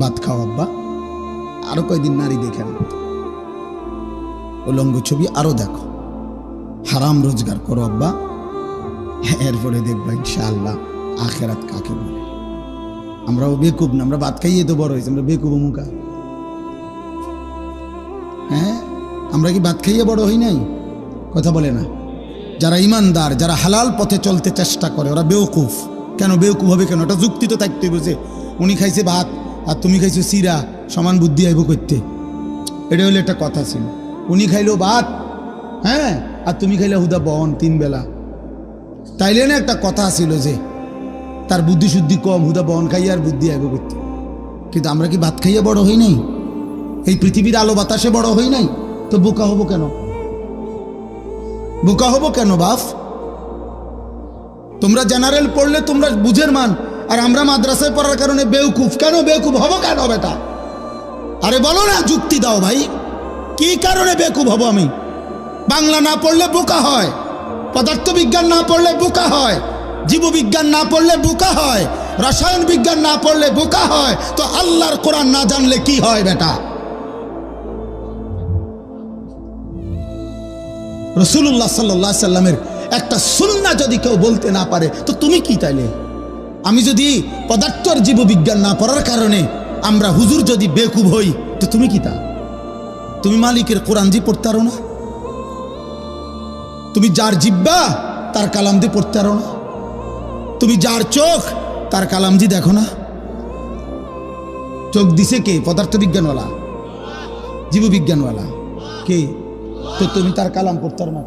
ভাত খাও আব্বা, আরো কয়দিন নারী দেখেন, উলঙ্গ ছবি আরো দেখো, হারাম রোজগার করো আব্বা, এরপরে দেখবা ইনশাআল্লাহ আখেরাত কাকে বলে। আমরাও বেকুব না, আমরা ভাত খাইয়ে তো বড় হয়েছি, আমরা বেকুব মুখা। হ্যাঁ, আমরা কি ভাত খাইয়ে বড় হই নাই? কথা বলে না। যারা ইমানদার, যারা হালাল পথে চলতে চেষ্টা করে, ওরা বেওকুফ। কেন বেওকুফ হবে কেন? এটা যুক্তি তো থাকতে বসে, উনি খাইছে ভাত আর তুমি খাইছো সিরা, সমান বুদ্ধি আইব করতে, এটা হলো একটা কথা ছিল। উনি খাইলো ভাত, হ্যাঁ, আর তুমি খাইলে হুদা বহন 3 বেলা, তাইলে না একটা কথা ছিল যে তার বুদ্ধি শুদ্ধি কম, হুদা বহন খাইয়া আর বুদ্ধি আইব করতে। কিন্তু আমরা কি ভাত খাইয়া বড় হই নাই? এই পৃথিবীর আলো বাতাসে বড় হই নাই? তো বোকা হবো কেন? বোকা হবো কেন বাপ? তোমরা জেনারেল পড়লে তোমরা বুঝের মান, আর আমরা মাদ্রাসায় পড়ার কারণে বেউকুফ। কেন বেউকুফ হবো কেন বেটা? আরে বলো না, যুক্তি দাও ভাই, কি কারণে বেকুব হব আমি? বাংলা না পড়লে বোকা হয়, পদার্থবিজ্ঞান না পড়লে বোকা হয়, জীববিজ্ঞান না পড়লে বোকা হয়, রসায়ন বিজ্ঞান না পড়লে বোকা হয়, তো আল্লাহর কোরআন না জানলে কি হয় বেটা? রাসূলুল্লাহ সাল্লাল্লাহু আলাইহি সাল্লামের একটা সুন্নাহ যদি কেউ বলতে না পারে, তো তুমি কি তাইলে? আমি যদি পদার্থ আর জীববিজ্ঞান না পড়ার কারণে আমরা হুজুর যদি বেকুব হই, তো তুমি কি তা? তুমি মালিকের কোরআন জি পড়তে পারো না? তুমি যার জিব্বা তার কালাম দিয়ে পড়তে পারো না? তুমি যার চোখ তার কালাম জি দেখো না? চোখ দিছে কে? পদার্থবিজ্ঞানওয়ালা, জীববিজ্ঞানওয়ালা কে? তো তুমি তার কালাম পড়তে পারো না?